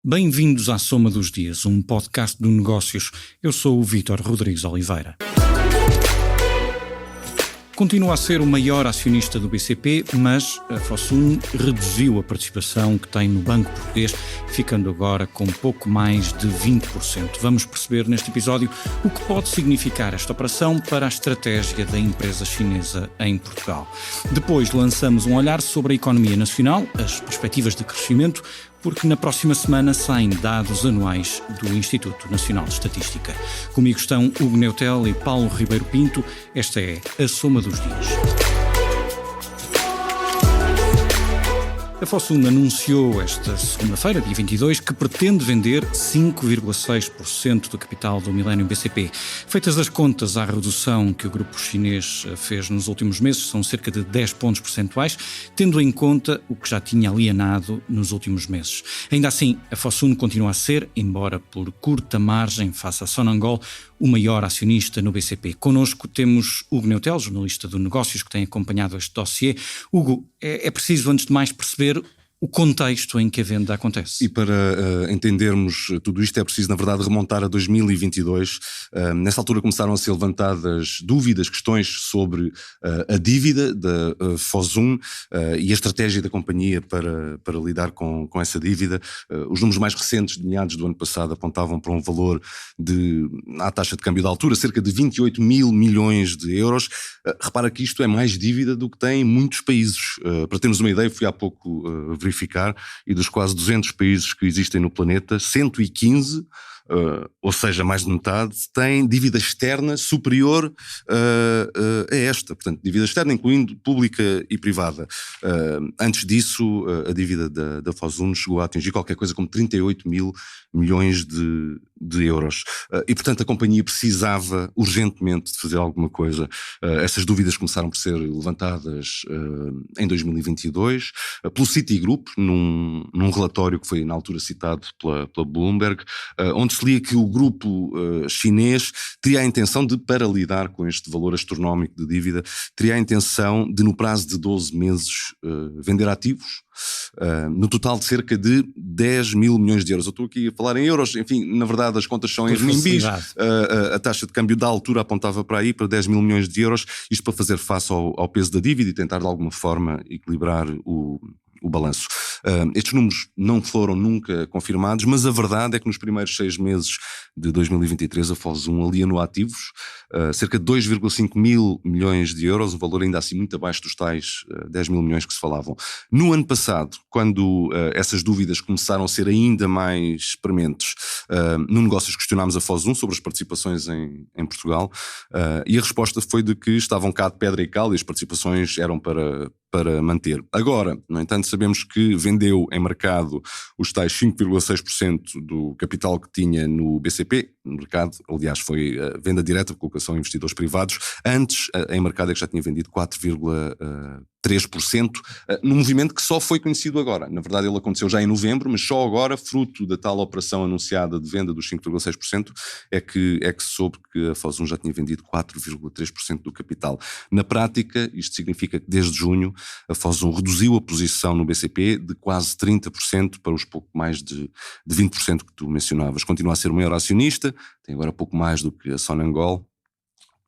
Bem-vindos à Soma dos Dias, um podcast de negócios. Eu sou o Vítor Rodrigues Oliveira. Continua a ser o maior acionista do BCP, mas a Fosun reduziu a participação que tem no Banco Português, ficando agora com pouco mais de 20%. Vamos perceber neste episódio o que pode significar esta operação para a estratégia da empresa chinesa em Portugal. Depois lançamos um olhar sobre a economia nacional, as perspectivas de crescimento, porque na próxima semana saem dados anuais do Instituto Nacional de Estatística. Comigo estão Hugo Neutel e Paulo Ribeiro Pinto. Esta é a Soma dos Dias. A Fosun anunciou esta segunda-feira, dia 22, que pretende vender 5,6% do capital do Millennium BCP. Feitas as contas à redução que o grupo chinês fez nos últimos meses, são cerca de 10 pontos percentuais, tendo em conta o que já tinha alienado nos últimos meses. Ainda assim, a Fosun continua a ser, embora por curta margem face à Sonangol, o maior acionista no BCP. Connosco temos Hugo Neutel, jornalista de negócios que tem acompanhado este dossiê. Hugo, é preciso, antes de mais, perceber o contexto em que a venda acontece. E para entendermos tudo isto é preciso, na verdade, remontar a 2022. Nessa altura começaram a ser levantadas dúvidas, questões sobre a dívida da Fosun e a estratégia da companhia para lidar com essa dívida. Os números mais recentes, de meados do ano passado, apontavam para um valor à taxa de câmbio da altura, cerca de 28 mil milhões de euros. Repara que isto é mais dívida do que tem muitos países. Para termos uma ideia, fui há pouco verificar, e dos quase 200 países que existem no planeta, 115, ou seja, mais de metade, têm dívida externa superior a esta. Portanto, dívida externa incluindo pública e privada. Antes disso, a dívida da Fosun chegou a atingir qualquer coisa como 38 mil milhões de euros. E, portanto, a companhia precisava urgentemente de fazer alguma coisa. Essas dúvidas começaram por ser levantadas em 2022 pelo Citigroup, num relatório que foi na altura citado pela Bloomberg, onde se lia que o grupo chinês teria a intenção de, para lidar com este valor astronómico de dívida, teria a intenção de, no prazo de 12 meses, vender ativos, no total de cerca de 10 mil milhões de euros. Eu estou aqui a falar em euros, enfim, na verdade as contas são em renminbis, a taxa de câmbio da altura apontava para 10 mil milhões de euros, isto para fazer face ao peso da dívida e tentar de alguma forma equilibrar o balanço. Estes números não foram nunca confirmados, mas a verdade é que nos primeiros 6 meses de 2023 a Fosun alienou ativos, cerca de 2,5 mil milhões de euros, um valor ainda assim muito abaixo dos tais 10 mil milhões que se falavam. No ano passado, quando essas dúvidas começaram a ser ainda mais prementes, no Negócios questionámos a Fosun sobre as participações em Portugal, e a resposta foi de que estavam cá de pedra e cal e as participações eram para manter. Agora, no entanto, sabemos que vendeu em mercado os tais 5,6% do capital que tinha no BCP, no mercado, aliás foi a venda direta, colocação em investidores privados, antes em mercado é que já tinha vendido 4,3%, num movimento que só foi conhecido agora. Na verdade ele aconteceu já em novembro, mas só agora, fruto da tal operação anunciada de venda dos 5,6%, é que se soube que a Fosun já tinha vendido 4,3% do capital. Na prática, isto significa que desde junho a Fosun reduziu a posição no BCP de quase 30% para os pouco mais de 20% que tu mencionavas. Continua a ser o maior acionista, tem agora pouco mais do que a Sonangol,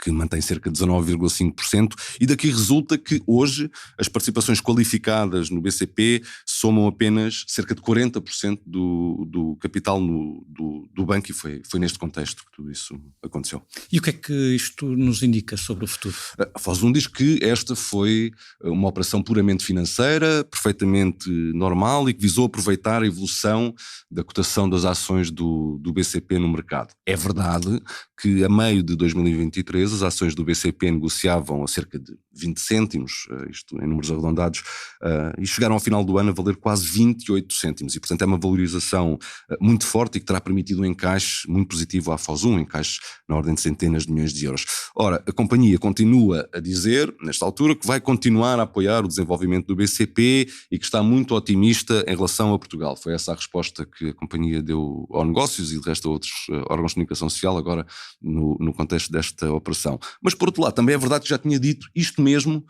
que mantém cerca de 19,5%, e daqui resulta que hoje as participações qualificadas no BCP somam apenas cerca de 40% do capital do banco, e foi neste contexto que tudo isso aconteceu. E o que é que isto nos indica sobre o futuro? A Fosun diz que esta foi uma operação puramente financeira, perfeitamente normal e que visou aproveitar a evolução da cotação das ações do BCP no mercado. É verdade que a meio de 2023 as ações do BCP negociavam a cerca de 20 cêntimos, isto em números arredondados, e chegaram ao final do ano a valer quase 28 cêntimos. E, portanto, é uma valorização muito forte e que terá permitido um encaixe muito positivo à Fosun, um encaixe na ordem de centenas de milhões de euros. Ora, a companhia continua a dizer, nesta altura, que vai continuar a apoiar o desenvolvimento do BCP e que está muito otimista em relação a Portugal. Foi essa a resposta que a companhia deu ao Negócios e de resto a outros órgãos de comunicação social, agora no contexto desta operação operação. Mas, por outro lado, também é verdade que já tinha dito isto mesmo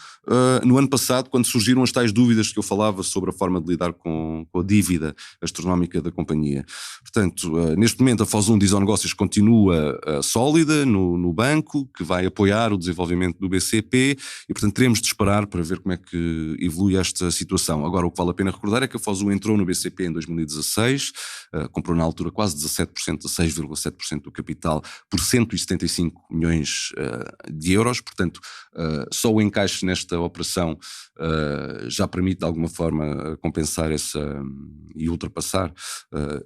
no ano passado, quando surgiram as tais dúvidas que eu falava sobre a forma de lidar com a dívida astronómica da companhia. Portanto, neste momento a Fosun Diz ao Negócios continua sólida no banco, que vai apoiar o desenvolvimento do BCP e, portanto, teremos de esperar para ver como é que evolui esta situação. Agora, o que vale a pena recordar é que a Fosun entrou no BCP em 2016, comprou na altura quase 17%, 16,7% do capital, por 175 milhões de euros, portanto, só o encaixe nesta operação já permite de alguma forma compensar e ultrapassar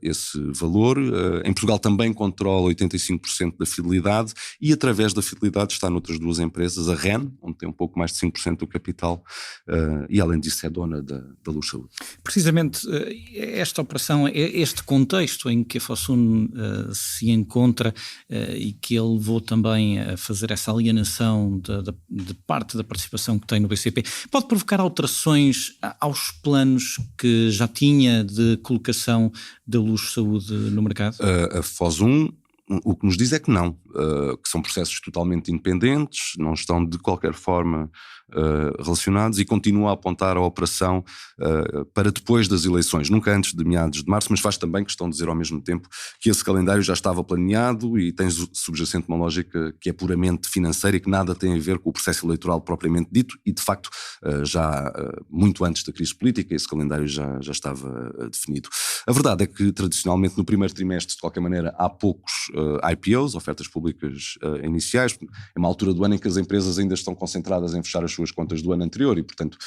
esse valor. Em Portugal também controla 85% da fidelidade e através da fidelidade está noutras duas empresas, a REN, onde tem um pouco mais de 5% do capital e além disso é dona da Luz Saúde. Precisamente esta operação, este contexto em que a Fosun se encontra e que ele levou também a fazer essa alienação de parte da participação que tem no BCP, pode provocar alterações aos planos que já tinha de colocação da Luz Saúde no mercado? A Fosun o que nos diz é que não, que são processos totalmente independentes, não estão de qualquer forma relacionados e continua a apontar a operação para depois das eleições, nunca antes de meados de março, mas faz também questão de dizer ao mesmo tempo que esse calendário já estava planeado e tem subjacente uma lógica que é puramente financeira e que nada tem a ver com o processo eleitoral propriamente dito e de facto já muito antes da crise política esse calendário já estava definido. A verdade é que tradicionalmente no primeiro trimestre de qualquer maneira há poucos IPOs, ofertas públicas iniciais, é uma altura do ano em que as empresas ainda estão concentradas em fechar as suas contas do ano anterior e portanto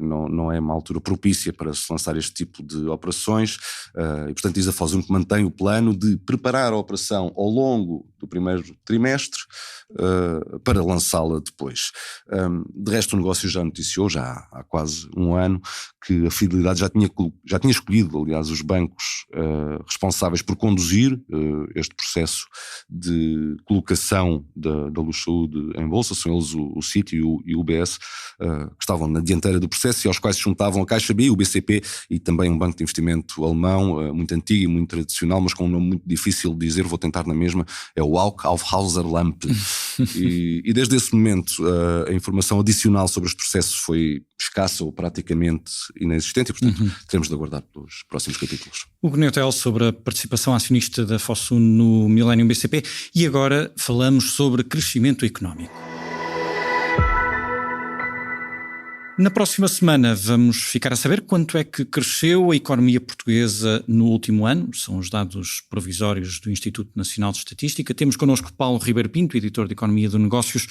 não é uma altura propícia para se lançar este tipo de operações e portanto diz a Fosun que mantém o plano de preparar a operação ao longo do primeiro trimestre para lançá-la depois. De resto o negócio já noticiou, já há quase um ano, que a Fidelidade já tinha escolhido, aliás, os bancos responsáveis por conduzir este processo de colocação da Luz Saúde em bolsa, são eles o Citi e o UBS, que estavam na dianteira do processo e aos quais se juntavam a Caixa B, o BCP e também um banco de investimento alemão, muito antigo e muito tradicional, mas com um nome muito difícil de dizer, vou tentar na mesma, é o Hauck Aufhäuser Lampe. E desde esse momento a informação adicional sobre os processos foi escassa ou praticamente inexistente e portanto teremos de aguardar pelos próximos capítulos. Hugo Neutel sobre a participação acionista da Fosun no Millennium BCP e agora falamos sobre crescimento económico. Na próxima semana vamos ficar a saber quanto é que cresceu a economia portuguesa no último ano. São os dados provisórios do Instituto Nacional de Estatística. Temos connosco Paulo Ribeiro Pinto, editor de Economia de Negócios.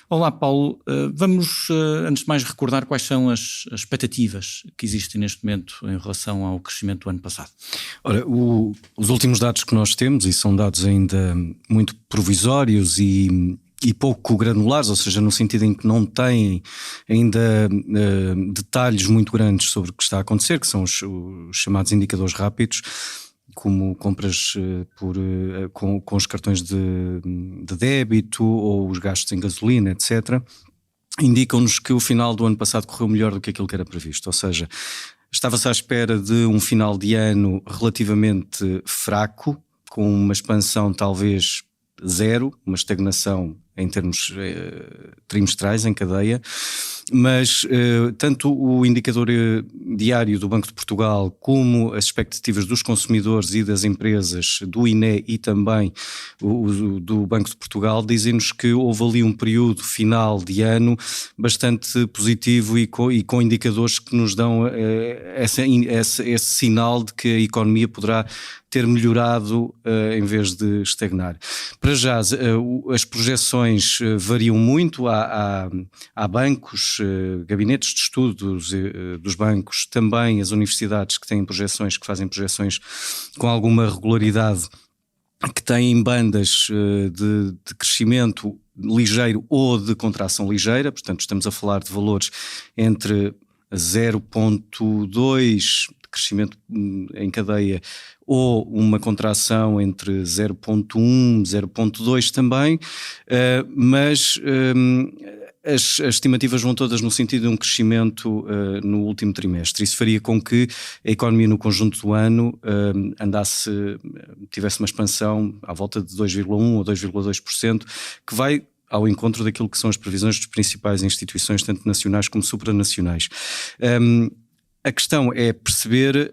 Olá, Paulo. Vamos, antes de mais, recordar quais são as expectativas que existem neste momento em relação ao crescimento do ano passado. Ora, os últimos dados que nós temos, e são dados ainda muito provisórios e pouco granulares, ou seja, no sentido em que não têm ainda detalhes muito grandes sobre o que está a acontecer, que são os chamados indicadores rápidos, como compras com os cartões de débito ou os gastos em gasolina, etc., indicam-nos que o final do ano passado correu melhor do que aquilo que era previsto, ou seja, estava-se à espera de um final de ano relativamente fraco, com uma expansão talvez zero, uma estagnação em termos trimestrais, em cadeia, mas tanto o indicador diário do Banco de Portugal como as expectativas dos consumidores e das empresas, do INE e também do Banco de Portugal, dizem-nos que houve ali um período final de ano bastante positivo e com indicadores que nos dão esse sinal de que a economia poderá ter melhorado em vez de estagnar. Para já, as projeções variam muito, há bancos, gabinetes de estudos dos bancos, também as universidades que têm projeções, que fazem projeções com alguma regularidade, que têm bandas de crescimento ligeiro ou de contração ligeira, portanto estamos a falar de valores entre 0,2 crescimento em cadeia ou uma contração entre 0,1, 0,2 também, mas as estimativas vão todas no sentido de um crescimento no último trimestre. Isso faria com que a economia no conjunto do ano tivesse uma expansão à volta de 2,1 ou 2,2%, que vai ao encontro daquilo que são as previsões das principais instituições, tanto nacionais como supranacionais. A questão é perceber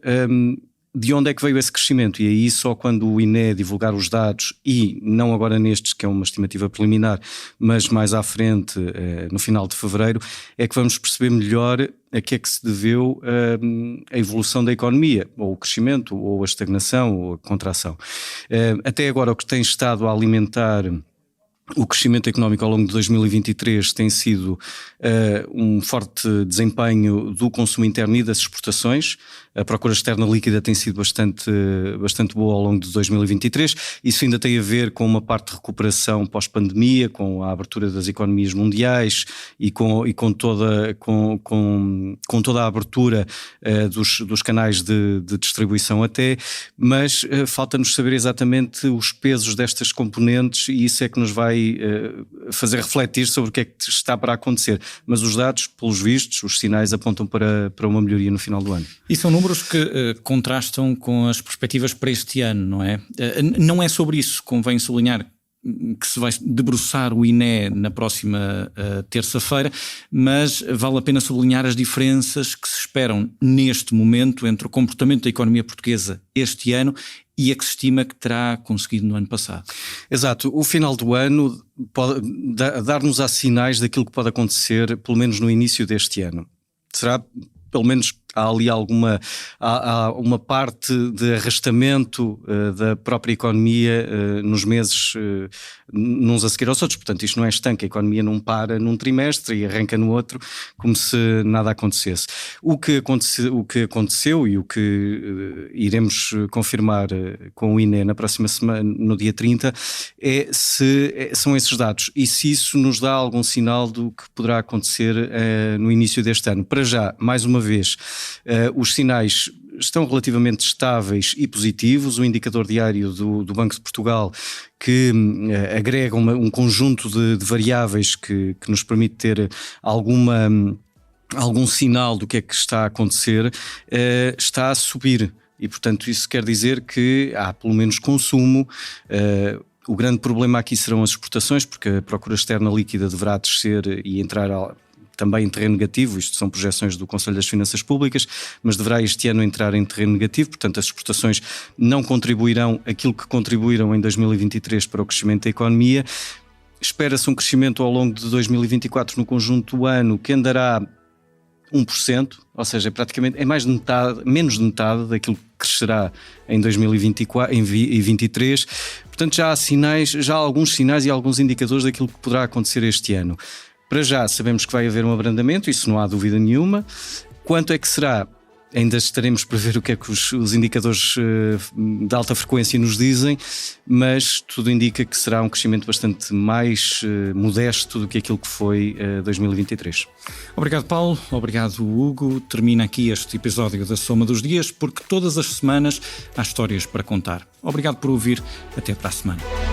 de onde é que veio esse crescimento, e aí só quando o INE divulgar os dados, e não agora nestes, que é uma estimativa preliminar, mas mais à frente, no final de fevereiro, é que vamos perceber melhor a que é que se deveu a evolução da economia, ou o crescimento, ou a estagnação, ou a contração. Até agora o que tem estado a alimentar o crescimento económico ao longo de 2023 tem sido um forte desempenho do consumo interno e das exportações. A procura externa líquida tem sido bastante boa ao longo de 2023. Isso ainda tem a ver com uma parte de recuperação pós-pandemia, com a abertura das economias mundiais e com toda a abertura dos canais de distribuição até, mas falta-nos saber exatamente os pesos destas componentes, e isso é que nos vai fazer refletir sobre o que é que está para acontecer. Mas os dados, pelos vistos, os sinais apontam para uma melhoria no final do ano. E são números que contrastam com as perspectivas para este ano, não é? Não é sobre isso, convém sublinhar que se vai debruçar o INE na próxima terça-feira, mas vale a pena sublinhar as diferenças que se esperam neste momento entre o comportamento da economia portuguesa este ano e a que se estima que terá conseguido no ano passado. Exato. O final do ano pode dar-nos sinais daquilo que pode acontecer, pelo menos no início deste ano. Será, pelo menos, há ali há uma parte de arrastamento da própria economia nos meses uns a seguir aos outros. Portanto, isto não é estanque, a economia não para num trimestre e arranca no outro como se nada acontecesse. O que aconteceu e o que iremos confirmar com o INE na próxima semana, no dia 30, são esses dados, e se isso nos dá algum sinal do que poderá acontecer no início deste ano. Para já, mais uma vez, os sinais estão relativamente estáveis e positivos. O indicador diário do Banco de Portugal, que agrega um conjunto de variáveis que nos permite ter algum sinal do que é que está a acontecer, está a subir, e portanto isso quer dizer que há pelo menos consumo. O grande problema aqui serão as exportações, porque a procura externa líquida deverá descer e entrar também em terreno negativo. Isto são projeções do Conselho das Finanças Públicas, mas deverá este ano entrar em terreno negativo. Portanto, as exportações não contribuirão aquilo que contribuíram em 2023 para o crescimento da economia. Espera-se um crescimento ao longo de 2024 no conjunto do ano que andará 1%, ou seja, praticamente menos de metade daquilo que crescerá em 2023. Portanto, já há alguns sinais e alguns indicadores daquilo que poderá acontecer este ano. Para já sabemos que vai haver um abrandamento, isso não há dúvida nenhuma. Quanto é que será? Ainda estaremos para ver o que é que os indicadores de alta frequência nos dizem, mas tudo indica que será um crescimento bastante mais modesto do que aquilo que foi 2023. Obrigado, Paulo. Obrigado, Hugo. Termina aqui este episódio da Soma dos Dias, porque todas as semanas há histórias para contar. Obrigado por ouvir. Até para a semana.